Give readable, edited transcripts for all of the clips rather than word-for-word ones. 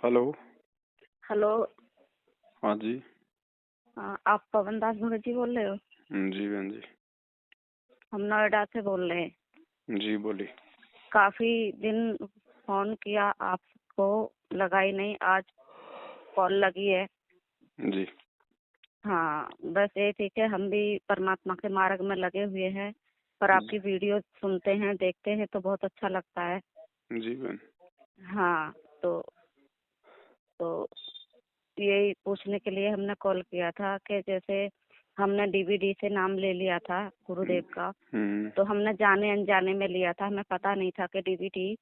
Hello. Hello. हाँ जी। आप पवन दास भगत जी बोल रहे हो? जी बहन जी। हम नोएडा से बोल रहे हैं। जी बोलिए। काफी दिन फोन किया आपको, लगाई नहीं, आज कॉल लगी है। जी। हाँ, बस ये ठीक है, हम भी परमात्मा के मार्ग में लगे हुए हैं, पर जी। आपकी वीडियो सुनते हैं, देखते हैं तो बहुत अच्छा लगता है। जी बहन। हाँ, तो यही पूछने के लिए हमने कॉल किया था कि जैसे हमने डीवीडी से नाम ले लिया था गुरुदेव का, तो हमने जाने अनजाने में लिया था, हमें पता नहीं था कि डीवीडी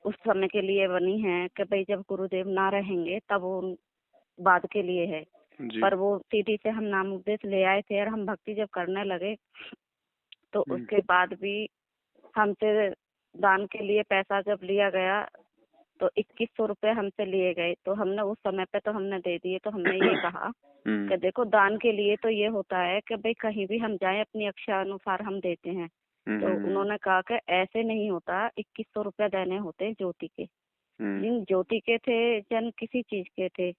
उस समय के लिए बनी है कि भाई जब गुरुदेव ना रहेंगे तब वो बाद के लिए है। जी। पर वो सीडी से हम नाम उपदेश ले आए थे और हम भक्ति जब करने लगे तो उसके बाद भी हमसे दान के लिए पैसा जब लिया गया तो 2100 रुपए हमसे लिए गए, तो हमने उस समय पे तो हमने दे दिए। तो हमने ये कहा कि देखो, दान के लिए तो ये होता है कि भाई कहीं भी हम जाएं अपनी इच्छा अनुसार हम देते हैं। तो उन्होंने कहा कि ऐसे नहीं होता, 2100 रुपया देने होते हैं ज्योति के। जिन ज्योति के थे, जन किसी चीज के थे,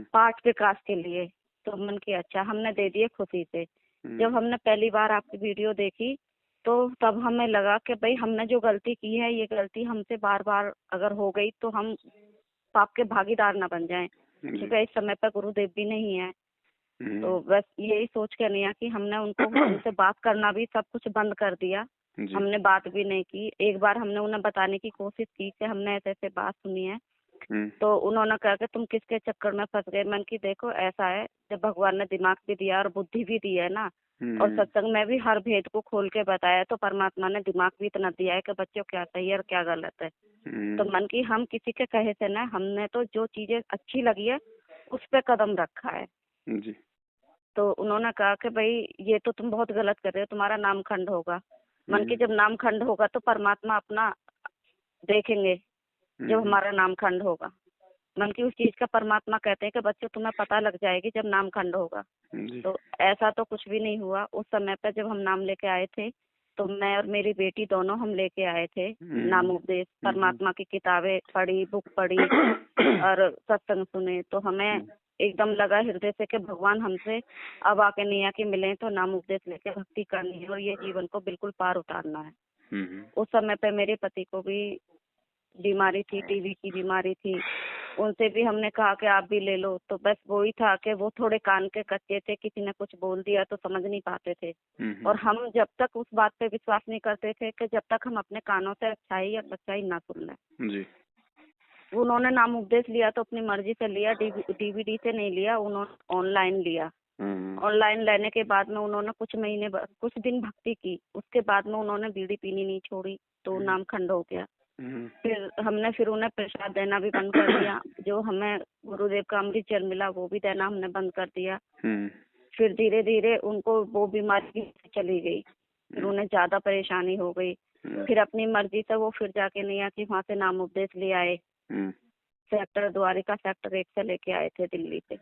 पाठ विकास के लिए। तो मन की अच्छा हमने दे दिए खुशी से। जब हमने पहली बार आपकी वीडियो देखी तो तब हमें लगा कि भाई हमने जो गलती की है, ये गलती हमसे बार बार अगर हो गई तो हम पाप के भागीदार ना बन जाएं, क्योंकि इस समय पर गुरुदेव भी नहीं है। तो बस यही सोच कर लिया कि हमने उनसे बात करना भी सब कुछ बंद कर दिया। हमने बात भी नहीं की। एक बार हमने उन्हें बताने की कोशिश की कि हमने ऐसे ऐसे बात सुनी है, तो उन्होंने कहा कि तुम किसके चक्कर में फंस गए। मन की देखो, ऐसा है, जब भगवान ने दिमाग भी दिया और बुद्धि भी दी है ना, और सत्संग में भी हर भेद को खोल के बताया, तो परमात्मा ने दिमाग भी इतना दिया है कि बच्चों क्या सही है और क्या गलत है। तो मन की हम किसी के कहे से ना, हमने तो जो चीजें अच्छी लगी है उस पे कदम रखा है। जी। तो उन्होंने कहा कि भाई ये तो तुम बहुत गलत कर रहे हो, तुम्हारा नाम खंड होगा। मन की जब नाम खंड होगा तो परमात्मा अपना देखेंगे, जब हमारा नाम खंड होगा। मन की उस चीज का परमात्मा कहते हैं कि बच्चों तुम्हें पता लग जाएगी जब नाम खंड होगा। तो ऐसा तो कुछ भी नहीं हुआ। उस समय पर जब हम नाम लेके आए थे तो मैं और मेरी बेटी दोनों हम लेके आए थे नाम उपदेश, परमात्मा की किताबें पढ़ी, बुक पढ़ी और सत्संग सुने। तो हमें एकदम लगा हृदय से कि भगवान हमसे अब आके नहीं आके मिले तो नाम उपदेश लेके भक्ति करनी है और ये जीवन को बिल्कुल पार उतारना है। उस समय पे मेरे पति को भी बीमारी थी, टीबी की बीमारी थी। उनसे भी हमने कहा कि आप भी ले लो, तो बस वही था कि वो थोड़े कान के कच्चे थे, किसी ने कुछ बोल दिया तो समझ नहीं पाते थे। और हम जब तक उस बात पे विश्वास नहीं करते थे कि जब तक हम अपने कानों से अच्छाई या सच्चाई ना सुन लें। जी। उन्होंने नाम उपदेश लिया तो अपनी मर्जी से लिया, डीवीडी से नहीं लिया, उन्होंने ऑनलाइन लिया। ऑनलाइन लेने के बाद में उन्होंने कुछ दिन भक्ति की, उसके बाद में उन्होंने बीड़ी पीनी नहीं छोड़ी, तो नाम खंड हो गया। फिर उन्हें प्रसाद देना भी बंद कर दिया। जो हमें गुरुदेव का अमृत जल मिला वो भी देना हमने बंद कर दिया। फिर धीरे धीरे उनको वो बीमारी चली गई, फिर उन्हें ज्यादा परेशानी हो गई। फिर अपनी मर्जी से वो फिर जाके नहीं आती, वहाँ से नाम उपदेश ले आए, सेक्टर द्वारिका सेक्टर 1 से लेके आए थे दिल्ली से।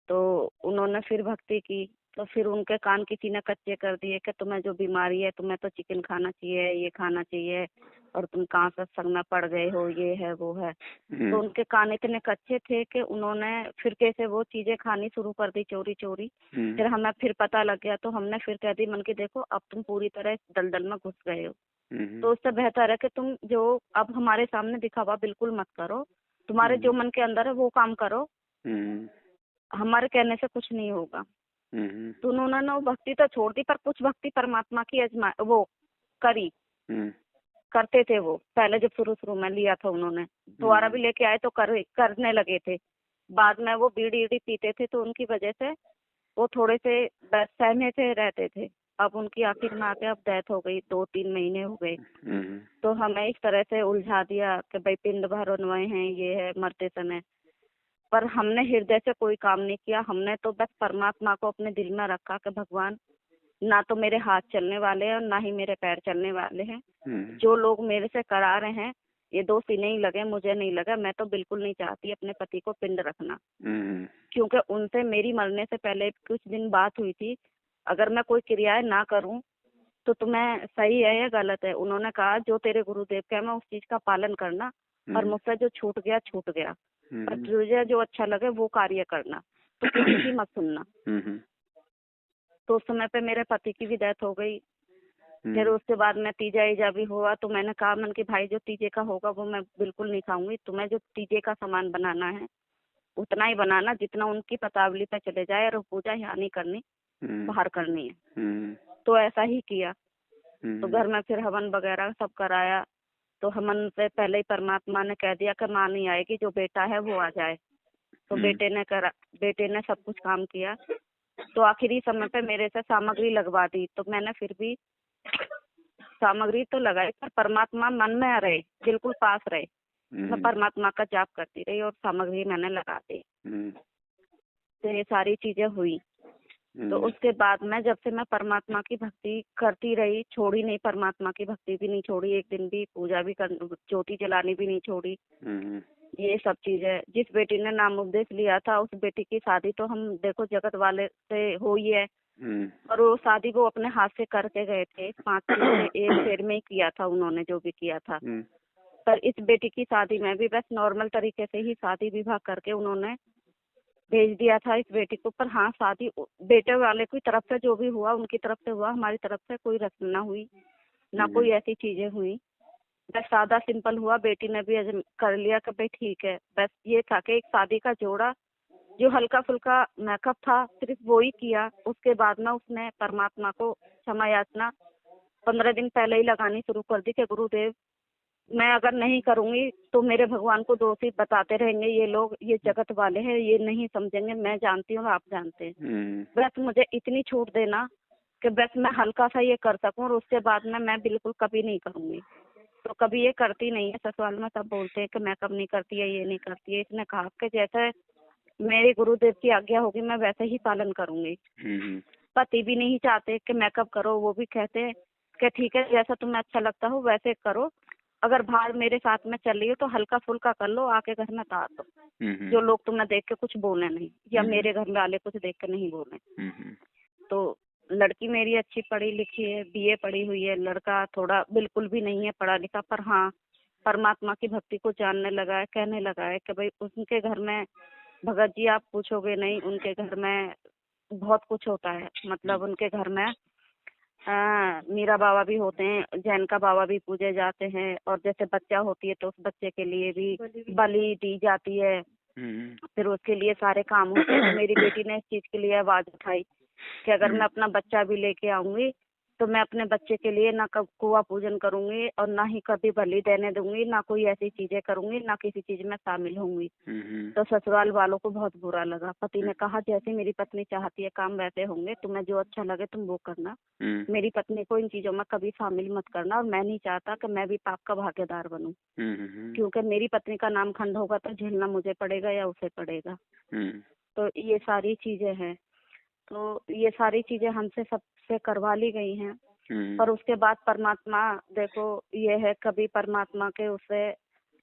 तो उन्होंने फिर भक्ति की, तो फिर उनके कान किसी ने कच्चे कर दिए कि तुम्हें जो बीमारी है, तुम्हें तो चिकन खाना चाहिए, ये खाना चाहिए, और तुम कहाँ सत्संग में पड़ गए हो, ये है वो है। तो उनके कान इतने कच्चे थे कि उन्होंने फिर कैसे वो चीजें खानी शुरू कर दी चोरी चोरी। फिर हमें फिर पता लग गया तो हमने फिर कह दी मन की देखो, अब तुम पूरी तरह इस दलदल में घुस गए हो, तो उससे बेहतर है कि तुम जो अब हमारे सामने दिखावा बिल्कुल मत करो, तुम्हारे जो मन के अंदर है वो काम करो, हमारे कहने से कुछ नहीं होगा। तो उन्होंने ना भक्ति तो छोड़ दी, पर कुछ भक्ति परमात्मा की वो करी, करते थे वो पहले जब शुरू शुरू में लिया था उन्होंने। दोबारा भी लेके आए तो करने लगे थे। बाद में वो बीड़ी ईड़ी पीते थे तो उनकी वजह से वो थोड़े से सहमे थे, रहते थे। अब उनकी आखिर में आके अब डेथ हो गई, 2-3 महीने हो गए। तो हमें इस तरह से उलझा दिया कि भाई पिंड भरनवाए हैं, ये है मरते समय। पर हमने हृदय से कोई काम नहीं किया, हमने तो बस परमात्मा को अपने दिल में रखा कि भगवान, ना तो मेरे हाथ चलने वाले हैं और ना ही मेरे पैर चलने वाले हैं। जो लोग मेरे से करा रहे हैं ये दोषी नहीं लगे, मुझे नहीं लगा। मैं तो बिल्कुल नहीं चाहती अपने पति को पिंड रखना, क्योंकि उनसे मेरी मरने से पहले कुछ दिन बात हुई थी, अगर मैं कोई क्रियाएं ना करूं तो तुम्हें सही है या गलत है। उन्होंने कहा जो तेरे गुरुदेव का है मैं उस चीज का पालन करना, और मुझसे जो छूट गया छूट गया, पर तुझे जो अच्छा लगे वो कार्य करना, तो किसी की मत सुनना। तो उस समय पे मेरे पति की भी डेथ हो गई। फिर उसके बाद में तीजा ईजा भी हुआ, तो मैंने कहा मन कि भाई जो तीजे का होगा वो मैं बिल्कुल नहीं खाऊंगी, तुम्हें जो तीजे का सामान बनाना है उतना ही बनाना जितना उनकी पतावली पे चले जाए, और पूजा यहाँ नहीं करनी, बाहर करनी है। तो ऐसा ही किया। तो घर में फिर हवन वगैरह सब कराया। तो हवन से पहले ही परमात्मा ने कह दिया कि माँ नहीं आएगी, जो बेटा है वो आ जाए। तो बेटे ने सब कुछ काम किया। तो आखिरी समय पे मेरे से सामग्री लगवा दी। तो मैंने फिर भी सामग्री तो लगाई, पर परमात्मा मन में रहे, बिल्कुल पास रहे। मैं परमात्मा का जाप करती रही और सामग्री मैंने लगा दी। तो ये सारी चीजें हुई। तो उसके बाद में जब से मैं परमात्मा की भक्ति करती रही, छोड़ी नहीं, परमात्मा की भक्ति भी नहीं छोड़ी, एक दिन भी पूजा भी कर, ज्योति जलानी भी नहीं छोड़ी। ये सब चीजें, जिस बेटी ने नाम उपदेश लिया था उस बेटी की शादी तो हम देखो जगत वाले से हो ही है, और वो शादी वो अपने हाथ से करके गए थे। 5 चीजें एक शेर में ही किया था उन्होंने, जो भी किया था। पर इस बेटी की शादी में भी बस नॉर्मल तरीके से ही शादी विवाह करके उन्होंने भेज दिया था इस बेटी को। पर हाँ, शादी बेटे वाले की तरफ से जो भी हुआ उनकी तरफ से हुआ, हमारी तरफ से कोई रस्म ना हुई, ना कोई ऐसी चीजें हुई। बस सादा सिंपल हुआ। बेटी ने भी कर लिया कि भाई ठीक है। बस ये था कि एक शादी का जोड़ा जो हल्का फुल्का मेकअप था सिर्फ वो ही किया। उसके बाद में उसने परमात्मा को क्षमा याचना 15 दिन पहले ही लगानी शुरू कर दी कि गुरुदेव मैं अगर नहीं करूंगी तो मेरे भगवान को दोषी बताते रहेंगे ये लोग, ये जगत वाले हैं, ये नहीं समझेंगे, मैं जानती हूँ आप जानते हैं। बस मुझे इतनी छूट देना कि बस मैं हल्का सा ये कर सकूं, और उसके बाद में मैं बिल्कुल कभी नहीं करूंगी। तो कभी ये करती नहीं है। ससुराल में सब बोलते हैं कि मेकअप नहीं करती है, ये नहीं करती है। इसने कहा कि जैसे मेरे गुरुदेव की आज्ञा होगी मैं वैसे ही पालन करूंगी। पति भी नहीं चाहते कि मेकअप करो, वो भी कहते हैं कि ठीक है जैसा तुम्हें अच्छा लगता हो वैसे करो, अगर बाहर मेरे साथ में चल रही हो तो हल्का फुल्का कर लो, आके घर में उतार दो, जो लोग तुम्हें देख के कुछ बोले नहीं, या मेरे घर वाले कुछ देख के नहीं बोले। तो लड़की मेरी अच्छी पढ़ी लिखी है, BA पढ़ी हुई है। लड़का थोड़ा बिल्कुल भी नहीं है पढ़ा लिखा, पर हाँ परमात्मा की भक्ति को जानने लगा है, कहने लगा है कि भाई उनके घर में भगत जी आप पूछोगे नहीं, उनके घर में बहुत कुछ होता है। मतलब उनके घर में मीरा बाबा भी होते हैं, जैन का बाबा भी पूजे जाते हैं, और जैसे बच्चा होती है तो उस बच्चे के लिए भी बलि दी जाती है, फिर उसके लिए सारे काम होते हैं। तो मेरी बेटी ने इस चीज के लिए आवाज उठाई कि अगर मैं अपना बच्चा भी लेके आऊंगी तो मैं अपने बच्चे के लिए ना कुआं पूजन करूंगी, और ना ही कभी बलि देने दूंगी, ना कोई ऐसी चीजें करूंगी, ना किसी चीज में शामिल होंगी। तो ससुराल वालों को बहुत बुरा लगा। पति ने कहा जैसे मेरी पत्नी चाहती है काम वैसे होंगे, तुम्हें जो अच्छा लगे तुम वो करना, मेरी पत्नी को इन चीजों में कभी शामिल मत करना, और मैं नहीं चाहता कि मैं भी पाप का भागीदार बनूं, क्योंकि मेरी पत्नी का नाम खंड होगा तो झेलना मुझे पड़ेगा या उसे पड़ेगा। तो ये सारी चीजें हैं। तो ये सारी चीजें हमसे सबसे करवा ली गई हैं। पर उसके बाद परमात्मा देखो ये है, कभी परमात्मा के उसे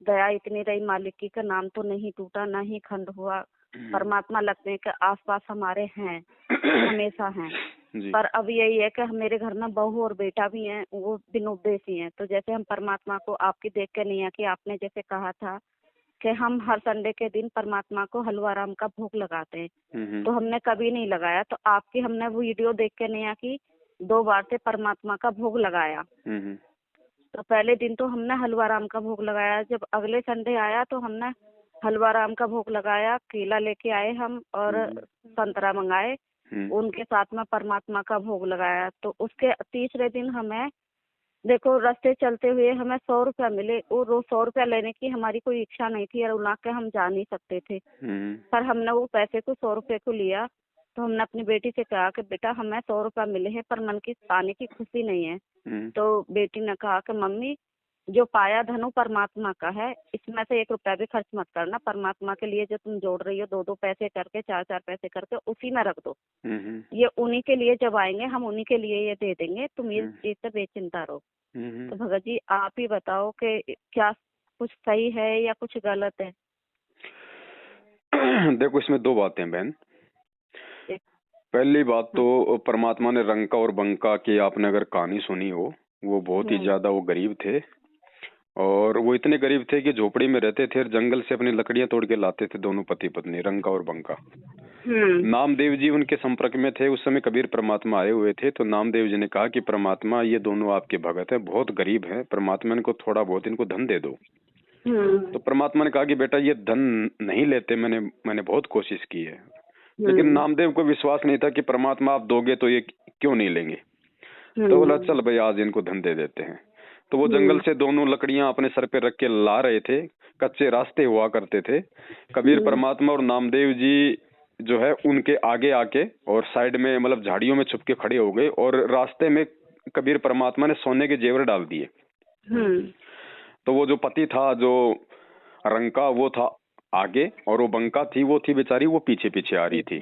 दया इतनी रही मालिक की का नाम तो नहीं टूटा, ना ही खंड हुआ। परमात्मा लगने के आसपास हमारे हैं, हमेशा हैं। पर अब यही है कि मेरे घर में बहू और बेटा भी हैं, वो बिन उपदेशी हैं। तो जैसे हम परमात्मा को आपकी देख के नहीं है कि आपने जैसे कहा था कि हम हर संडे के दिन परमात्मा को हलवा राम का भोग लगाते हैं, तो हमने कभी नहीं लगाया। तो आपकी हमने वो वीडियो देख के नहीं कि 2 बार से परमात्मा का भोग लगाया। तो पहले दिन तो हमने हलवा राम का भोग लगाया, जब अगले संडे आया तो हमने हलवा राम का भोग लगाया, केला लेके आए हम और संतरा मंगाए, उनके साथ में परमात्मा का भोग लगाया। तो उसके तीसरे दिन हमें देखो रास्ते चलते हुए हमें 100 रुपया मिले, और 100 रुपया लेने की हमारी कोई इच्छा नहीं थी, और उला के हम जा नहीं सकते थे। पर हमने वो पैसे को 100 रुपये को लिया। तो हमने अपनी बेटी से कहा कि बेटा हमें 100 रुपया मिले हैं, पर मन की पाने की खुशी नहीं है। तो बेटी ने कहा कि मम्मी जो पाया धनु परमात्मा का है, इसमें से 1 रुपया भी खर्च मत करना, परमात्मा के लिए जो तुम जोड़ रही हो 2-2 पैसे करके 4-4 पैसे करके उसी में रख दो, ये उन्हीं के लिए जब आएंगे हम उन्हीं के लिए ये दे देंगे, तुम ये चीज से बेचिंता रहो। तो भगत जी आप ही बताओ कि क्या कुछ सही है या कुछ गलत है? देखो इसमें 2 बातें बहन। पहली बात तो परमात्मा ने रंका और बंका की आपने अगर कहानी सुनी हो, वो बहुत ही ज्यादा वो गरीब थे, और वो इतने गरीब थे कि झोपड़ी में रहते थे और जंगल से अपनी लकड़ियां तोड़ के लाते थे, दोनों पति पत्नी, रंका और बंका। नामदेव जी उनके संपर्क में थे उस समय, कबीर परमात्मा आए हुए थे। तो नामदेव जी ने कहा कि परमात्मा, ये दोनों आपके भगत हैं, बहुत गरीब हैं, परमात्मा इनको थोड़ा बहुत इनको धन दे दो। तो परमात्मा ने कहा कि बेटा ये धन नहीं लेते, मैंने बहुत कोशिश की है। लेकिन नामदेव को विश्वास नहीं था कि परमात्मा आप दोगे तो ये क्यों नहीं लेंगे। तो बोला चल भाई आज इनको धन दे देते हैं। तो वो जंगल से दोनों लकड़ियां अपने सर पे रख के ला रहे थे। कच्चे रास्ते हुआ करते थे। कबीर परमात्मा और नामदेव जी जो है उनके आगे आके और साइड में मतलब झाड़ियों में छुप के खड़े हो गए और रास्ते में कबीर परमात्मा ने सोने के जेवर डाल दिए। तो वो जो पति था, जो रंका, वो था आगे और वो बंका थी, वो थी बेचारी, वो पीछे पीछे आ रही थी।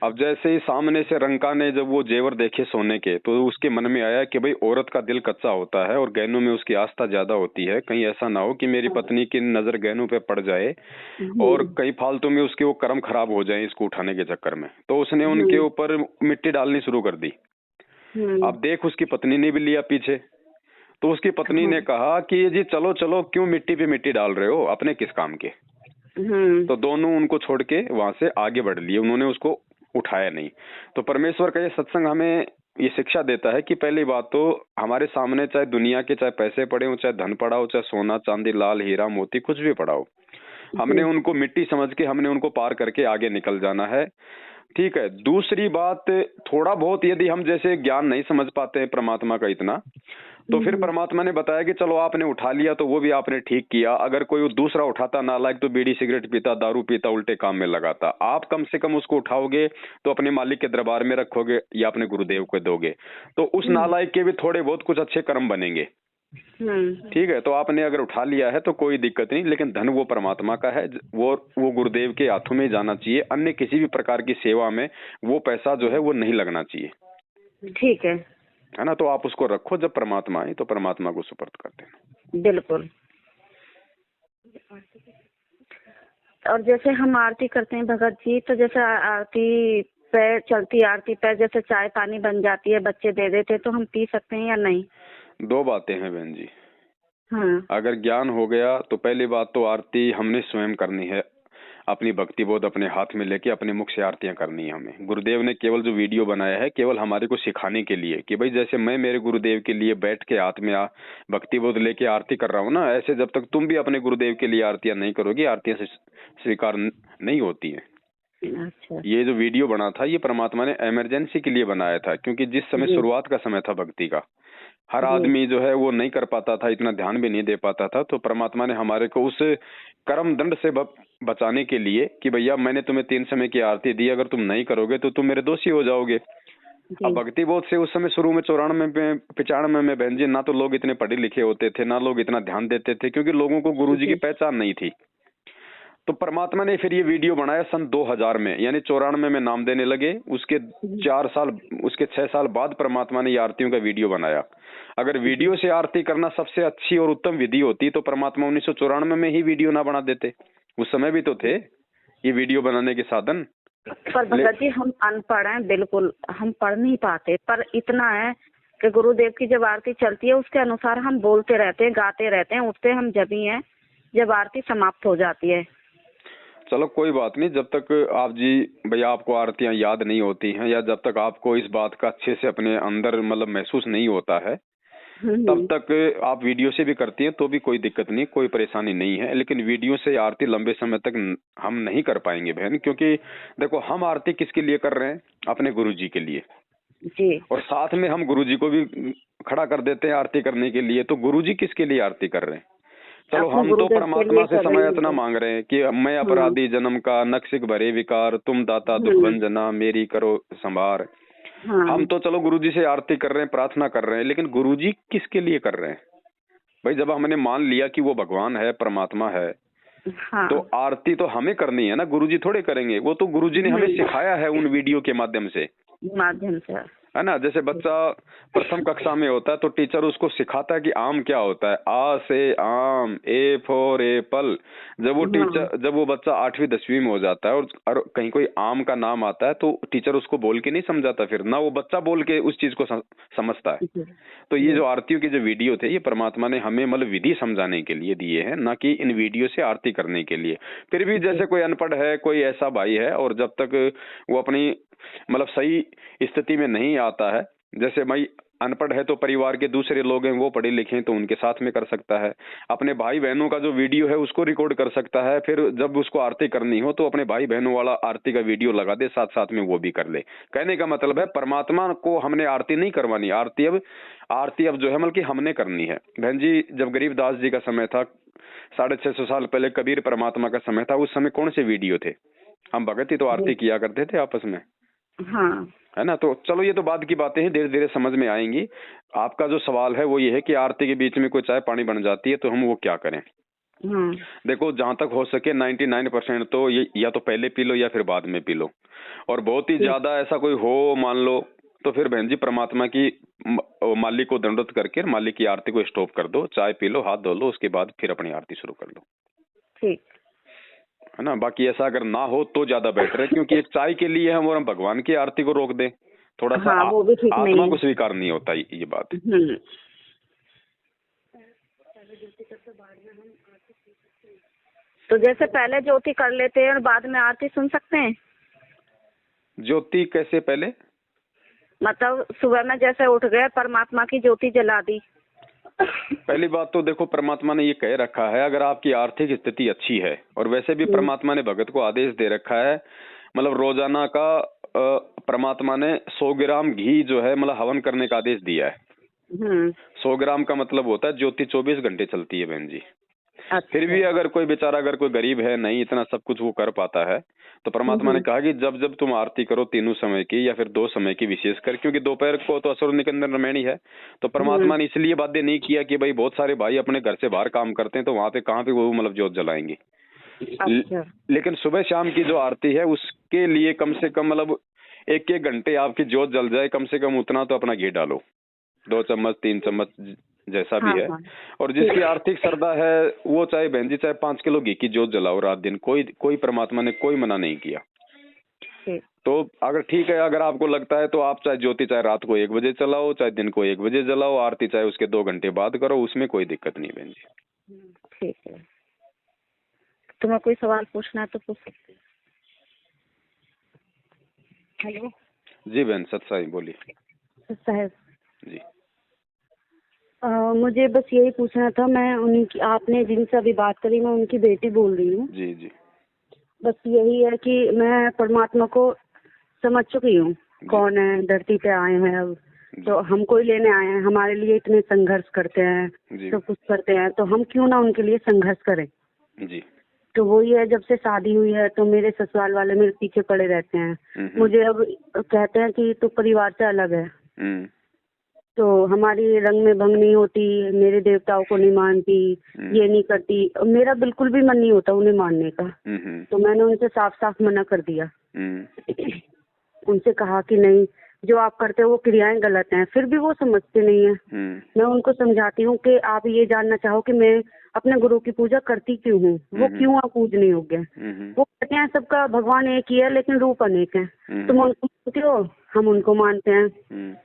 अब जैसे ही सामने से रंका ने जब वो जेवर देखे सोने के, तो उसके मन में आया कि भाई औरत का दिल कच्चा होता है और गहनों में उसकी आस्था ज्यादा होती है, कहीं ऐसा ना हो कि मेरी पत्नी की नजर गहनों पे पड़ जाए और कहीं फालतू में उसके वो कर्म खराब हो जाए इसको उठाने के चक्कर में। तो उसने उनके ऊपर मिट्टी डालनी शुरू कर दी। अब देख उसकी पत्नी ने भी लिया पीछे। तो उसकी पत्नी ने कहा कि जी चलो चलो, क्यों मिट्टी पे मिट्टी डाल रहे हो, अपने किस काम के। तो दोनों उनको छोड़ के वहां से आगे बढ़ लिए, उन्होंने उसको उठाया नहीं। तो परमेश्वर का ये सत्संग हमें ये शिक्षा देता है कि पहली बात तो हमारे सामने चाहे दुनिया के चाहे पैसे पड़े हो, चाहे धन पड़ा हो, चाहे सोना चांदी लाल हीरा मोती कुछ भी पड़ा हो, हमने उनको मिट्टी समझ के हमने उनको पार करके आगे निकल जाना है। ठीक है। दूसरी बात, थोड़ा बहुत यदि हम जैसे ज्ञान नहीं समझ पाते हैं परमात्मा का इतना, तो फिर परमात्मा ने बताया कि चलो आपने उठा लिया तो वो भी आपने ठीक किया। अगर कोई दूसरा उठाता नालायक तो बीड़ी सिगरेट पीता, दारू पीता, उल्टे काम में लगाता, आप कम से कम उसको उठाओगे तो अपने मालिक के दरबार में रखोगे या अपने गुरुदेव को दोगे, तो उस नालायक के भी थोड़े बहुत कुछ अच्छे कर्म बनेंगे। ठीक है। तो आपने अगर उठा लिया है तो कोई दिक्कत नहीं, लेकिन धन वो परमात्मा का है, वो गुरुदेव के हाथों में जाना चाहिए। अन्य किसी भी प्रकार की सेवा में वो पैसा जो है वो नहीं लगना चाहिए। ठीक है ना। तो आप उसको रखो, जब परमात्मा आए तो परमात्मा को सुपर्द कर देना। बिल्कुल। और जैसे हम आरती करते हैं भगत जी, तो जैसे आरती पे चलती, आरती पे जैसे चाय पानी बन जाती है, बच्चे दे देते, तो हम पी सकते हैं या नहीं? दो बातें हैं बहन जी। अगर ज्ञान हो गया तो पहली बात तो आरती हमने स्वयं करनी है, अपनी भक्ति बोध अपने हाथ में लेके अपने मुख से आरतियां करनी है हमें। गुरुदेव ने केवल जो वीडियो बनाया है केवल हमारे को सिखाने के लिए कि भाई जैसे मैं मेरे गुरुदेव के लिए बैठ के हाथ में भक्ति बोध लेके आरती कर रहा हूँ ना, ऐसे जब तक तुम भी अपने गुरुदेव के लिए आरतियां नहीं करोगी, आरतियां स्वीकार नहीं होती है। अच्छा। ये जो वीडियो बना था ये परमात्मा ने इमरजेंसी के लिए बनाया था, क्योंकि जिस समय शुरुआत का समय था भक्ति का, हर आदमी जो है वो नहीं कर पाता था, इतना ध्यान भी नहीं दे पाता था। तो परमात्मा ने हमारे को उस कर्म दंड से बचाने के लिए कि भैया मैंने तुम्हें 3 समय की आरती दी, अगर तुम नहीं करोगे तो तुम मेरे दोषी हो जाओगे। अब भक्ति बोध से उस समय शुरू में 94 में बहन जी, ना तो लोग इतने पढ़े लिखे होते थे, ना लोग इतना ध्यान देते थे, क्योंकि लोगों को गुरुजी की पहचान नहीं थी। तो परमात्मा ने फिर ये वीडियो बनाया सन 2000 में, यानी 94 में नाम देने लगे। उसके 6 साल बाद परमात्मा ने ये आरतियों का वीडियो बनाया। अगर वीडियो से आरती करना सबसे अच्छी और उत्तम विधि होती तो परमात्मा 1994 में ही वीडियो ना बना देते। उस समय भी तो थे ये वीडियो बनाने के साधन। पर भगत जी हम अनपढ़ हैं, बिल्कुल हम पढ़ नहीं पाते, पर इतना है कि गुरुदेव की जब आरती चलती है उसके अनुसार हम बोलते रहते हैं, गाते रहते हैं, उठते हम जब ही हैं जब आरती समाप्त हो जाती है। चलो कोई बात नहीं, जब तक आप जी भैया आपको आरतियां याद नहीं होती हैं, या जब तक आपको इस बात का अच्छे से अपने अंदर मतलब महसूस नहीं होता है, तब तक आप वीडियो से भी करती हैं तो भी कोई दिक्कत नहीं, कोई परेशानी नहीं है। लेकिन वीडियो से आरती लंबे समय तक हम नहीं कर पाएंगे बहन, क्योंकि देखो हम आरती किसके लिए कर रहे हैं, अपने गुरुजी के लिए जी। और साथ में हम गुरुजी को भी खड़ा कर देते हैं आरती करने के लिए। तो गुरुजी किसके लिए आरती कर रहे हैं? चलो हम तो परमात्मा से समय इतना मांग रहे हैं कि मैं अपराधी जन्म का, नक्सिक भरे विकार, तुम दाता दुख भंजना, मेरी करो संभार। हम तो चलो गुरुजी से आरती कर रहे हैं, प्रार्थना कर रहे हैं, लेकिन गुरुजी किसके लिए कर रहे हैं भाई? जब हमने मान लिया कि वो भगवान है, परमात्मा है, तो आरती तो हमें करनी है ना, गुरुजी थोड़े करेंगे। वो तो गुरुजी ने हमें सिखाया है उन वीडियो के माध्यम से। है ना। जैसे बच्चा प्रथम कक्षा में होता है तो टीचर उसको सिखाता है कि आम क्या होता है, आ से आम, ए फॉर एप्पल। जब वो बच्चा 8वीं 10वीं में हो जाता है और कहीं कोई आम का नाम आता है तो टीचर उसको बोल के नहीं समझाता, फिर ना वो बच्चा बोल के उस चीज को समझता है। तो ये जो आरतियों के जो वीडियो थे, ये परमात्मा ने हमें मतलब विधि समझाने के लिए दिए हैं, ना कि इन वीडियो से आरती करने के लिए। फिर भी जैसे कोई अनपढ़ है, कोई ऐसा भाई है, और जब तक वो अपनी मतलब सही स्थिति में नहीं आता है, जैसे भाई अनपढ़ है तो परिवार के दूसरे लोग हैं वो पढ़े लिखे हैं तो उनके साथ में कर सकता है, अपने भाई बहनों का जो वीडियो है उसको रिकॉर्ड कर सकता है, फिर जब उसको आरती करनी हो तो अपने भाई बहनों वाला आरती का वीडियो लगा दे, साथ साथ में वो भी कर ले। कहने का मतलब है परमात्मा को हमने आरती नहीं करवानी, आरती अब जो है मतलब कि हमने करनी है। बहन जी, जब गरीबदास जी का समय था, 650 साल पहले कबीर परमात्मा का समय था, उस समय कौन से वीडियो थे? हम भगत ही तो आरती किया करते थे आपस में, हाँ, है ना। तो चलो ये तो बाद की बातें हैं, धीरे धीरे समझ में आएंगी। आपका जो सवाल है वो ये है कि आरती के बीच में कोई चाय पानी बन जाती है तो हम वो क्या करें। देखो, जहां तक हो सके 99% तो ये या तो पहले पी लो या फिर बाद में पी लो, और बहुत ही ज्यादा ऐसा कोई हो मान लो तो फिर बहन जी परमात्मा की मालिक को दंडवत करके मालिक की आरती को स्टॉप कर दो, चाय पी लो, हाथ धो लो, उसके बाद फिर अपनी आरती शुरू कर लो, ठीक है ना। बाकी ऐसा अगर ना हो तो ज्यादा बेटर है, क्योंकि एक चाय के लिए हम भगवान की आरती को रोक दें, थोड़ा सा वो भी ठीक नहीं आत्मा है। को स्वीकार नहीं होता ये बात। तो जैसे पहले ज्योति कर लेते हैं और बाद में आरती सुन सकते हैं? ज्योति कैसे पहले? मतलब सुबह में जैसे उठ गए परमात्मा की ज्योति जला दी। पहली बात तो देखो, परमात्मा ने ये कह रखा है अगर आपकी आर्थिक स्थिति अच्छी है, और वैसे भी परमात्मा ने भगत को आदेश दे रखा है, मतलब रोजाना का परमात्मा ने 100 ग्राम घी जो है मतलब हवन करने का आदेश दिया है। 100 ग्राम का मतलब होता है ज्योति 24 घंटे चलती है बहन जी। अच्छा। फिर भी अगर कोई बेचारा, अगर कोई गरीब है, नहीं इतना सब कुछ वो कर पाता है, तो परमात्मा ने कहा कि जब जब तुम आरती करो तीनों समय की या फिर 2 समय की विशेषकर, क्योंकि दोपहर को तो असुर निकंदन रमैनी है, तो परमात्मा ने इसलिए बाध्य नहीं किया कि भाई बहुत सारे भाई अपने घर से बाहर काम करते हैं तो वहां पे कहाँ पे वो मतलब ज्योत जलाएंगे। अच्छा। लेकिन सुबह शाम की जो आरती है उसके लिए कम से कम मतलब 1-1 घंटे आपकी ज्योत जल जाए, कम से कम उतना तो अपना घी डालो, 2 चम्मच 3 चम्मच जैसा भी है। और जिसकी आर्थिक श्रद्धा है वो चाहे बहन जी चाहे 5 किलो घी की ज्योत जलाओ रात दिन, कोई परमात्मा ने कोई मना नहीं किया। तो अगर ठीक है, अगर आपको लगता है तो आप चाहे ज्योति चाहे रात को 1 बजे चलाओ, चाहे दिन को 1 बजे जलाओ, आरती चाहे उसके 2 घंटे बाद करो, उसमें कोई दिक्कत नहीं बहन जी। ठीक है। तुम्हें कोई सवाल पूछना है तो पूछ सकते हैं। हेलो जी बहन सत्साई बोलिए। साहब जी मुझे बस यही पूछना था, मैं उनकी, आपने जिनसे अभी बात करी, मैं उनकी बेटी बोल रही हूँ। जी जी। बस यही है कि मैं परमात्मा को समझ चुकी हूँ कौन है, धरती पे आए हैं अब, तो हमको ही लेने आए हैं, हमारे लिए इतने संघर्ष करते हैं, सब कुछ करते हैं, तो हम क्यों ना उनके लिए संघर्ष करें। जी। तो वही है, जब से शादी हुई है तो मेरे ससुराल वाले मेरे पीछे पड़े रहते हैं, मुझे अब कहते हैं कि तू परिवार से अलग है, तो हमारी रंग में भंग नहीं होती, मेरे देवताओं को नहीं मानती, ये नहीं करती, मेरा बिल्कुल भी मन नहीं होता उन्हें मानने का। तो मैंने उनसे साफ साफ मना कर दिया। उनसे कहा कि नहीं, जो आप करते हो वो क्रियाएं गलत हैं, फिर भी वो समझते नहीं है। मैं उनको समझाती हूँ कि आप ये जानना चाहो कि मैं अपने गुरु की पूजा करती क्यों हूँ, वो क्यों आप पूजने योग्य है। वो कहते हैं सबका भगवान एक ही है लेकिन रूप अनेक है, तुम उनको मानते हो, हम उनको मानते हैं।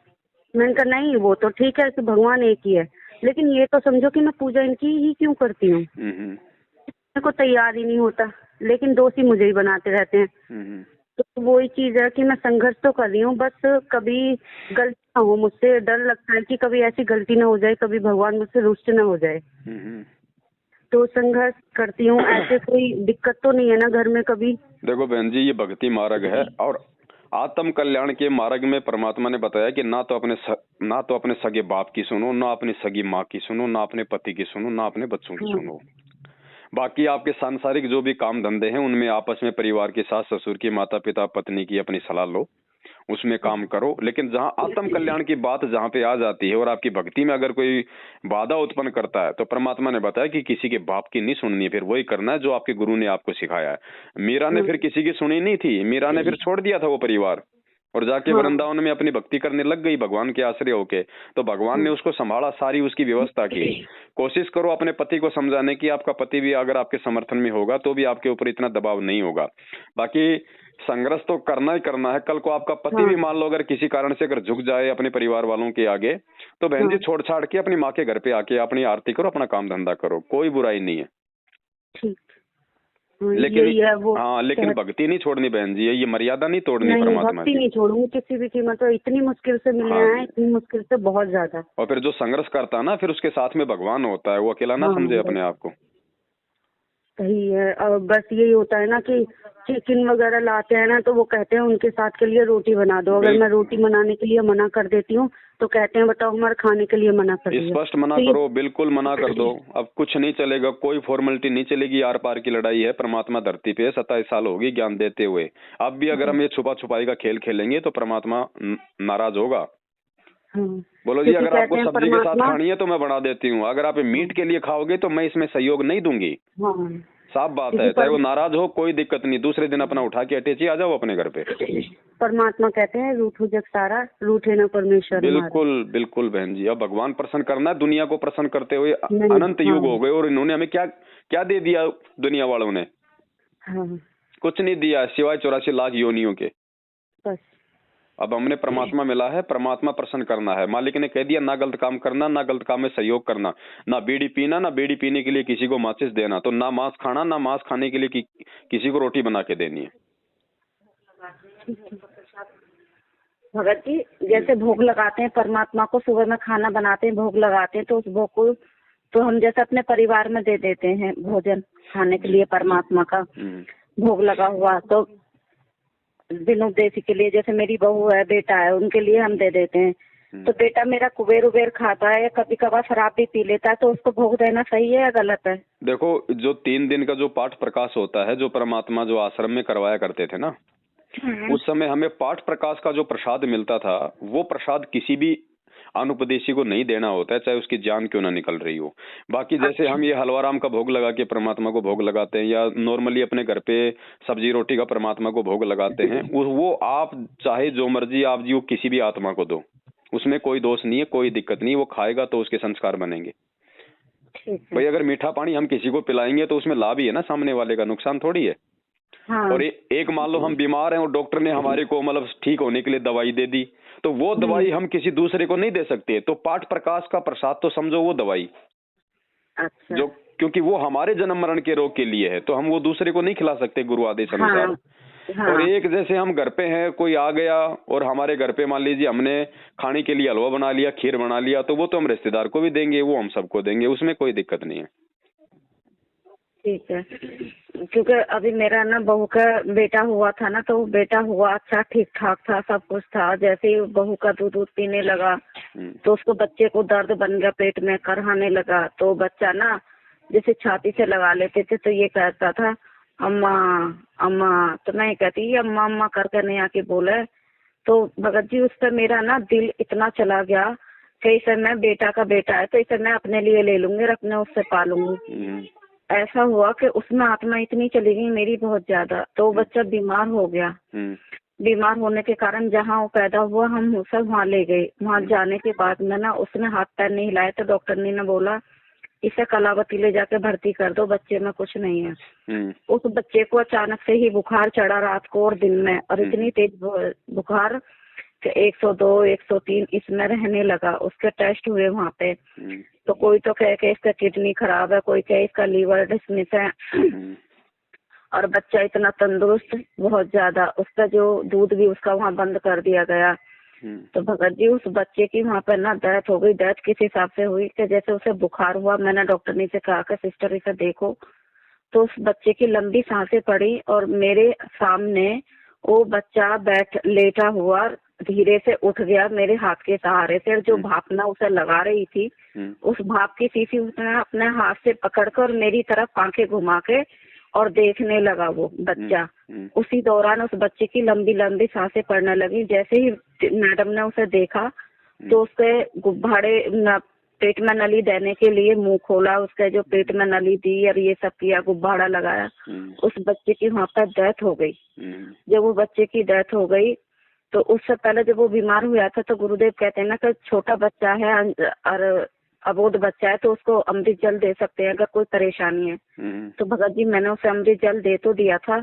मैंने कहा नहीं, वो तो ठीक है कि भगवान एक ही है, लेकिन ये तो समझो कि मैं पूजा इनकी ही क्यों करती हूँ। मेरे को तैयार ही नहीं होता, लेकिन दोषी मुझे ही बनाते रहते हैं। तो वही चीज है कि मैं संघर्ष तो कर रही हूँ, बस कभी गलती ना हो मुझसे, डर लगता है कि कभी ऐसी गलती ना हो जाए, कभी भगवान मुझसे रुष्ट ना हो जाए। तो संघर्ष करती हूँ। ऐसे कोई दिक्कत तो नहीं है ना घर में कभी? देखो बहन जी, ये भक्ति मार्ग है, और आत्म कल्याण के मार्ग में परमात्मा ने बताया कि ना तो अपने सगे बाप की सुनो, ना अपनी सगी माँ की सुनो, ना अपने पति की सुनो, ना अपने बच्चों की सुनो। बाकी आपके सांसारिक जो भी काम धंधे हैं उनमें आपस में परिवार के सास ससुर की, माता पिता पत्नी की अपनी सलाह लो, उसमें काम करो। लेकिन जहां आत्म कल्याण की बात जहां पे आ जाती है और आपकी भक्ति में अगर कोई बाधा उत्पन्न करता है, तो परमात्मा ने बताया कि किसी के बाप की नहीं सुननी है, फिर वही करना है जो आपके गुरु ने आपको सिखाया है। मीरा ने फिर किसी की सुनी नहीं थी, मीरा ने फिर छोड़ दिया था वो परिवार, और जाके वृंदावन में अपनी भक्ति करने लग गई भगवान के आश्रय होके। तो भगवान ने उसको संभाला, सारी उसकी व्यवस्था की। कोशिश करो अपने पति को समझाने की, आपका पति भी अगर आपके समर्थन में होगा तो भी आपके ऊपर इतना दबाव नहीं होगा। बाकी संघर्ष तो करना ही करना है। कल को आपका पति भी मान लो अगर किसी कारण से अगर झुक जाए अपने परिवार वालों के आगे, तो बहन जी छोड़ छाड़ के अपनी माँ के घर पे आके अपनी आरती करो, अपना काम धंधा करो, कोई बुराई नहीं है। ठीक। लेकिन लेकिन भक्ति नहीं छोड़नी बहन जी, ये मर्यादा नहीं तोड़नी परमात्मा की। नहीं छोड़ूंगी किसी भी कीमत पर। इतनी मुश्किल से मिले हैं, इतनी मुश्किल से, बहुत ज्यादा। और फिर जो संघर्ष करता है ना, फिर उसके साथ में भगवान होता है, वो अकेला ना समझे अपने आप को। सही है। और बस यही होता है ना कि चिकन वगैरह लाते हैं ना, तो वो कहते हैं उनके साथ के लिए रोटी बना दो। अगर मैं रोटी बनाने के लिए मना कर देती हूँ तो कहते हैं बताओ हमारे खाने के लिए मना कर दिया। स्पष्ट मना करो, बिल्कुल मना कर दो। अब कुछ नहीं चलेगा, कोई फॉर्मेलिटी नहीं चलेगी। आर पार की लड़ाई है। परमात्मा धरती पे 27 साल होगी ज्ञान देते हुए। अब भी अगर हम ये छुपा छुपाई का खेल खेलेंगे तो परमात्मा नाराज होगा। बोलो जी, अगर आपको सब्जी के साथ खानी है तो मैं बना देती हूँ, अगर आप मीट के लिए खाओगे तो मैं इसमें सहयोग नहीं दूंगी। साफ बात है। चाहे वो नाराज हो, कोई दिक्कत नहीं, दूसरे दिन अपना उठा के अटैची आ जाओ अपने घर पे। परमात्मा कहते हैं रूठो जग सारा, रूठे ना परमेश्वर। बिल्कुल बिल्कुल बहन जी। अब भगवान प्रसन्न करना है, दुनिया को प्रसन्न करते हुए अनंत युग हो गए और इन्होंने हमें क्या क्या दे दिया दुनिया वालों ने? कुछ नहीं दिया सिवाय 84 लाख योनियों के। अब हमने परमात्मा मिला है, परमात्मा प्रसन्न करना है। मालिक ने कह दिया ना गलत काम करना, ना गलत काम में सहयोग करना, ना बीड़ी पीना, ना बीड़ी पीने के लिए किसी को माचिस देना, तो ना मांस खाना, ना मांस खाने के लिए किसी को रोटी बना के देनी है। भगत जी, जैसे भोग लगाते हैं परमात्मा को, सुबह में खाना बनाते हैं, भोग लगाते हैं, तो उस भोग को तो हम जैसे अपने परिवार में दे देते हैं भोजन खाने के लिए। परमात्मा का भोग लगा हुआ तो बिन उद्देश्य के लिए, जैसे मेरी बहू है, बेटा है, उनके लिए हम दे देते हैं। तो बेटा मेरा कुबेर उबेर खाता है या कभी कभार शराब भी पी लेता है, तो उसको भोग देना सही है या गलत है? देखो, जो 3 दिन का जो पाठ प्रकाश होता है, जो परमात्मा जो आश्रम में करवाया करते थे ना, उस समय हमें पाठ प्रकाश का जो प्रसाद मिलता था, वो प्रसाद किसी भी अनुपदेशी को नहीं देना होता है, चाहे उसकी जान क्यों ना निकल रही हो। बाकी जैसे हम ये हलवाराम का भोग लगा के परमात्मा को भोग लगाते हैं, या नॉर्मली अपने घर पे सब्जी रोटी का परमात्मा को भोग लगाते हैं, वो आप चाहे जो मर्जी आप जी किसी भी आत्मा को दो, उसमें कोई दोष नहीं है, कोई दिक्कत नहीं। वो खाएगा तो उसके संस्कार बनेंगे। भाई अगर मीठा पानी हम किसी को पिलाएंगे तो उसमें लाभ ही है ना, सामने वाले का नुकसान थोड़ी है। और एक मान लो हम बीमार हैं और डॉक्टर ने हमारे को मतलब ठीक होने के लिए दवाई दे दी, तो वो दवाई हम किसी दूसरे को नहीं दे सकते। तो पाठ प्रकाश का प्रसाद तो समझो वो दवाई। अच्छा। जो क्योंकि वो हमारे जन्म मरण के रोग के लिए है, तो हम वो दूसरे को नहीं खिला सकते गुरु आदेश अनुसार। और एक जैसे हम घर पे हैं, कोई आ गया और हमारे घर पे मान लीजिए हमने खाने के लिए हलवा बना लिया, खीर बना लिया, तो वो तो हम रिश्तेदार को भी देंगे, वो हम सबको देंगे, उसमें कोई दिक्कत नहीं है। ठीक है। क्योंकि अभी मेरा ना बहू का बेटा हुआ था ना, तो बेटा हुआ अच्छा ठीक ठाक था, सब कुछ था। जैसे ही बहू का दूध पीने लगा तो उसको बच्चे को दर्द बन गया, पेट में करहाने लगा। तो बच्चा ना जैसे छाती से लगा लेते थे, तो ये कहता था अम्मा अम्मा, तो मैं कहती अम्मा अम्मा करके नहीं आके बोले। तो भगत जी उस पर मेरा ना दिल इतना चला गया कि इसे मैं, बेटा का बेटा है तो इसे मैं अपने लिए ले लूंगी और अपने उससे पालूंगी। ऐसा हुआ कि उसमें आत्मा इतनी चली गई मेरी बहुत ज्यादा। तो वो बच्चा बीमार हो गया। बीमार होने के कारण जहाँ वो पैदा हुआ हम उसे वहाँ ले गए। वहाँ जाने के बाद में ना उसने हाथ पैर नहीं हिलाए, तो डॉक्टर ने बोला इसे कलावती ले जाके भर्ती कर दो, बच्चे में कुछ नहीं है। उस बच्चे को अचानक से ही बुखार चढ़ा रात को और दिन में, और इतनी तेज बुखार कि 102 103 इसमें रहने लगा। उसके टेस्ट हुए वहाँ पे, तो कोई तो कहे कि इसका किडनी खराब है, कोई कहे इसका लीवर डिसमिस है। और बच्चा इतना तंदुरुस्त बहुत ज्यादा, उसका जो दूध भी उसका वहाँ बंद कर दिया गया। तो भगत जी उस बच्चे की वहाँ पर ना डेथ हो गई। डेथ किस हिसाब से हुई कि जैसे उसे बुखार हुआ, मैंने डॉक्टर ने से कहा कि सिस्टर इसे देखो, तो उस बच्चे की लंबी सांसें पड़ी और मेरे सामने वो बच्चा लेटा हुआ धीरे से उठ गया मेरे हाथ के सहारे से। जो भाप ना उसे लगा रही थी, उस भाप की शीशी उसने अपने हाथ से पकड़कर मेरी तरफ आंखें घुमा के और देखने लगा वो बच्चा। उसी दौरान उस बच्चे की लंबी लंबी सांसें पड़ने लगी। जैसे ही मैडम ने उसे देखा तो उसके गुब्बारे पेट में नली देने के लिए मुंह खोला, उसके जो पेट में नली दी और ये सब किया, गुब्बारा लगाया। उस बच्चे की वहाँ पर डेथ हो गई। जब वो बच्चे की डेथ हो गई तो उससे पहले जब वो बीमार हुआ था तो गुरुदेव कहते हैं ना कि छोटा बच्चा है और अबोध बच्चा है तो उसको अमृत जल दे सकते हैं अगर कोई परेशानी है। तो भगत जी मैंने उसे अमृत जल दे तो दिया था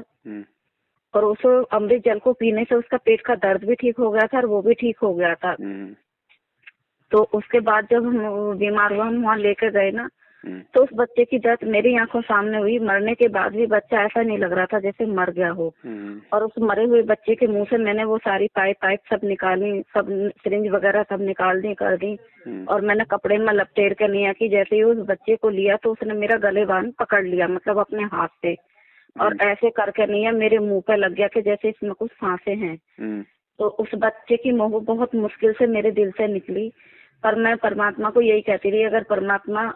और उस अमृत जल को पीने से उसका पेट का दर्द भी ठीक हो गया था और वो भी ठीक हो गया था। तो उसके बाद जब हम बीमार हुआ हम वहाँ लेकर गए ना तो उस बच्चे की डेथ मेरी आंखों सामने हुई। मरने के बाद भी बच्चा ऐसा नहीं लग रहा था जैसे मर गया हो। और उस मरे हुए बच्चे के मुंह से मैंने वो सारी पाइप सब निकाली, सब सिरिंज वगैरह सब निकाल दी कर दी और मैंने कपड़े में लपेट कर लिया कि जैसे ही उस बच्चे को लिया तो उसने मेरा गले बांध पकड़ लिया, मतलब अपने हाथ से, और ऐसे करके नहीं मेरे मुंह पे लग गया कि जैसे इसमें कुछ सांसें हैं। तो उस बच्चे की मोह बहुत मुश्किल से मेरे दिल से निकली, पर मैं परमात्मा को यही कहती रही, अगर परमात्मा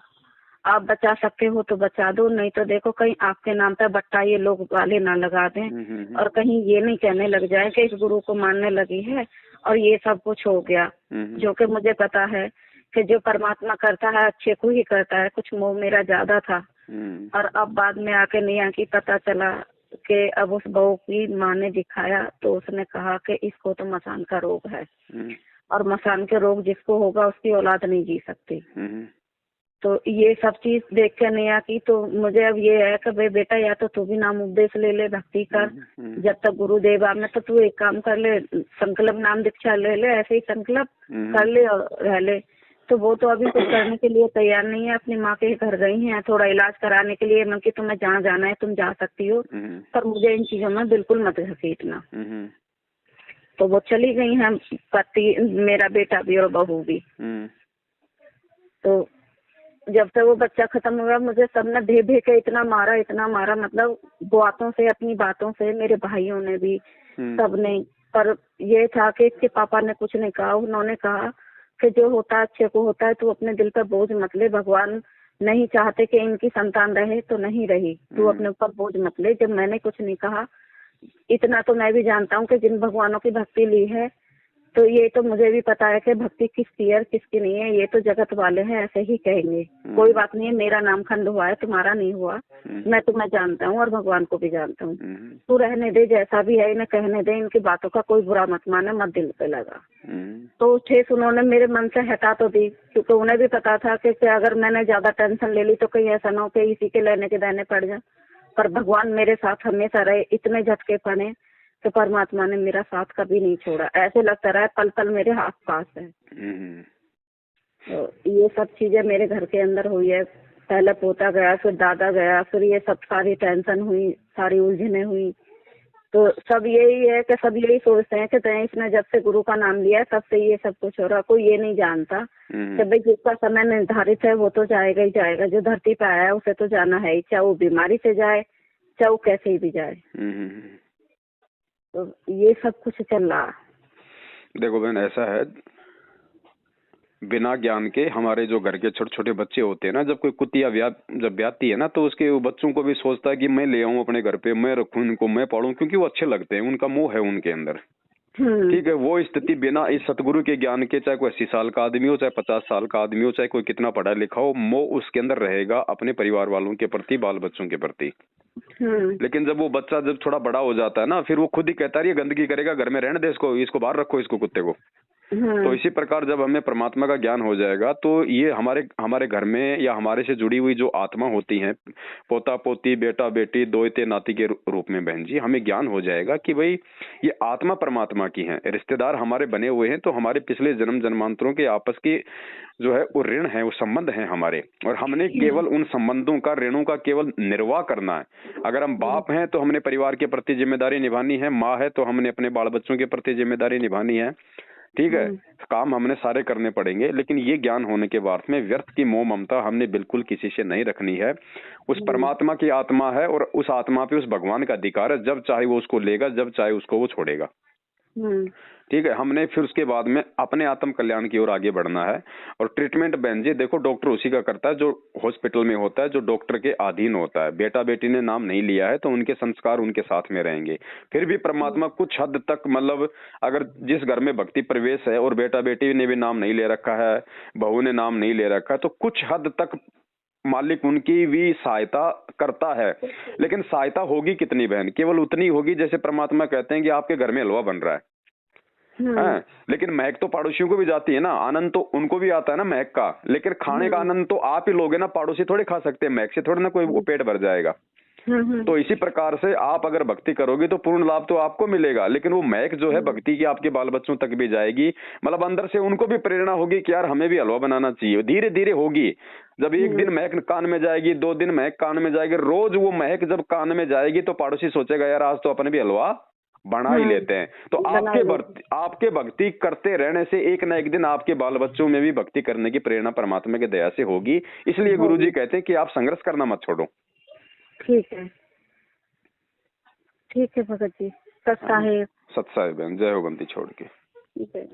आप बचा सकते हो तो बचा दो, नहीं तो देखो कहीं आपके नाम पे बट्टा ये लोग वाले ना लगा दें और कहीं ये नहीं कहने लग जाए कि इस गुरु को मानने लगी है और ये सब कुछ हो गया। जो कि मुझे पता है कि जो परमात्मा करता है अच्छे को ही करता है। कुछ मोह मेरा ज्यादा था और अब बाद में आके नहीं की पता चला कि अब उस बहू की माँ ने दिखाया तो उसने कहा कि इसको तो मसान का रोग है और मसान के रोग जिसको होगा उसकी औलाद नहीं जी सकती। तो ये सब चीज देख के नहीं की तो मुझे अब ये है कि भाई बेटा या तो तू भी नाम उपदेश ले ले, भक्ति कर, जब तक गुरुदेव में तो तू एक काम कर ले, संकल्प नाम दीक्षा ले ले, ऐसे ही संकल्प कर ले और रह ले। तो वो तो अभी कुछ करने के लिए तैयार नहीं है, अपनी माँ के घर गई हैं थोड़ा इलाज कराने के लिए। मैं कि तुम्हें जहाँ जाना है तुम जा सकती हो पर मुझे इन चीजों में बिल्कुल मत घसीटना। तो वो चली गई हैं, पति मेरा बेटा भी और बहू भी। तो जब से वो बच्चा खत्म हुआ मुझे सबने भे के इतना मारा, मतलब बातों से, अपनी बातों से, मेरे भाइयों ने भी, सबने। पर ये था कि इसके पापा ने कुछ नहीं कहा। उन्होंने कहा कि जो होता है अच्छे को होता है, तू अपने दिल पर बोझ मत ले, भगवान नहीं चाहते कि इनकी संतान रहे तो नहीं रही, तू अपने ऊपर बोझ मत ले। जब मैंने कुछ नहीं कहा, इतना तो मैं भी जानता हूँ कि जिन भगवानों की भक्ति ली है तो ये तो मुझे भी पता है कि भक्ति किसकी है किसकी नहीं है, ये तो जगत वाले हैं ऐसे ही कहेंगे। कोई बात नहीं है, मेरा नाम खंड हुआ है, तुम्हारा नहीं हुआ, मैं तुम्हें जानता हूँ और भगवान को भी जानता हूँ। तू रहने दे, जैसा भी है इन्हें कहने दे, इनकी बातों का कोई बुरा मत माने, मत दिल पे लगा। तो ठेस उन्होंने मेरे मन से हटा तो दी, क्योंकि उन्हें भी पता था कि अगर मैंने ज्यादा टेंशन ले ली तो कहीं ऐसा ना हो कि इसी के लेने के देने पड़ जाए। पर भगवान मेरे साथ हमेशा रहे, इतने झटके पड़े तो परमात्मा ने मेरा साथ कभी नहीं छोड़ा। ऐसे लगता रहा पल पल मेरे हाथ पास है। तो ये सब चीजें मेरे घर के अंदर हुई है। पहले पोता गया, फिर दादा गया, फिर ये सब सारी टेंशन हुई, सारी उलझने हुई। तो सब यही है कि सब यही सोचते हैं कि इसने जब से गुरु का नाम लिया तब से ये सब कुछ हो रहा। कोई ये नहीं जानता कि भाई जिसका समय निर्धारित है वो तो जाएगा ही जाएगा। जो धरती पे आया है उसे तो जाना है ही, चाहे वो बीमारी से जाए चाहे वो कैसे ही भी जाए। तो ये सब कुछ चल रहा। देखो बहन, ऐसा है, बिना ज्ञान के हमारे जो घर के छोटे छोटे बच्चे होते हैं ना, जब कोई कुतिया जब ब्याती है ना तो उसके बच्चों को भी सोचता है कि मैं ले आऊं अपने घर पे, मैं रखूं इनको, मैं पालूं, क्योंकि वो अच्छे लगते हैं, उनका मोह है उनके अंदर। ठीक है, वो स्थिति बिना इस सतगुरु के ज्ञान के, चाहे कोई 80 साल का आदमी हो, चाहे 50 साल का आदमी हो, चाहे कोई कितना पढ़ा लिखा हो, मोह उसके अंदर रहेगा अपने परिवार वालों के प्रति, बाल बच्चों के प्रति। लेकिन जब वो बच्चा जब थोड़ा बड़ा हो जाता है ना, फिर वो खुद ही कहता है ये गंदगी करेगा, घर में रहने दे इसको बाहर रखो, इसको कुत्ते को। तो इसी प्रकार जब हमें परमात्मा का ज्ञान हो जाएगा तो ये हमारे घर में या हमारे से जुड़ी हुई जो आत्मा होती है, पोता पोती, बेटा बेटी, दोते नाती के रूप में बहन जी, हमें ज्ञान हो जाएगा कि भाई ये आत्मा परमात्मा की है, रिश्तेदार हमारे बने हुए हैं, तो हमारे पिछले जन्म जन्मांतरों के आपस की जो है वो ऋण है, वो संबंध है हमारे, और हमने केवल उन संबंधों का, ऋणों का केवल निर्वाह करना है। अगर हम बाप हैं तो हमने परिवार के प्रति जिम्मेदारी निभानी है, माँ है तो हमने अपने बाल बच्चों के प्रति जिम्मेदारी निभानी है। ठीक है, काम हमने सारे करने पड़ेंगे, लेकिन ये ज्ञान होने के बाद में व्यर्थ की मोह ममता हमने बिल्कुल किसी से नहीं रखनी है। उस परमात्मा की आत्मा है और उस आत्मा पे उस भगवान का अधिकार है, जब चाहे वो उसको लेगा, जब चाहे उसको वो छोड़ेगा। ठीक है, हमने फिर उसके बाद में अपने आत्म कल्याण की ओर आगे बढ़ना है। और ट्रीटमेंट बहन जी देखो, डॉक्टर उसी का करता है जो हॉस्पिटल में होता है, जो डॉक्टर के अधीन होता है। बेटा बेटी ने नाम नहीं लिया है तो उनके संस्कार उनके साथ में रहेंगे। फिर भी परमात्मा कुछ हद तक, मतलब अगर जिस घर में भक्ति प्रवेश है और बेटा बेटी ने भी नाम नहीं ले रखा है, बहू ने नाम नहीं ले रखा है, तो कुछ हद तक मालिक उनकी भी सहायता करता है। लेकिन सहायता होगी कितनी बहन? केवल उतनी होगी जैसे परमात्मा कहते हैं कि आपके घर में हलवा बन रहा है, है, लेकिन महक तो पड़ोसियों को भी जाती है ना, आनंद तो उनको भी आता है ना महक का, लेकिन खाने का आनंद तो आप ही लोगे ना, पड़ोसी थोड़े खा सकते हैं, महक से थोड़े ना कोई वो पेट भर जाएगा। तो इसी प्रकार से आप अगर भक्ति करोगे तो पूर्ण लाभ तो आपको मिलेगा, लेकिन वो महक जो है भक्ति की आपके बाल बच्चों तक भी जाएगी, मतलब अंदर से उनको भी प्रेरणा होगी कि यार हमें भी हलवा बनाना चाहिए, धीरे धीरे होगी। जब एक दिन महक कान में जाएगी, 2 दिन महक कान में जाएगी, रोज वो महक जब कान में जाएगी तो पड़ोसी सोचेगा यार आज तो अपन भी हलवा बना ही लेते हैं। तो आपके भक्ति करते रहने से एक ना एक दिन आपके बाल बच्चों में भी भक्ति करने की प्रेरणा परमात्मा की दया से होगी। इसलिए गुरुजी कहते हैं कि आप संघर्ष करना मत छोड़ो। ठीक है भगत जी। सत साहेब। सत साहेब बहन, जय हो बंदी छोड़ के। जय।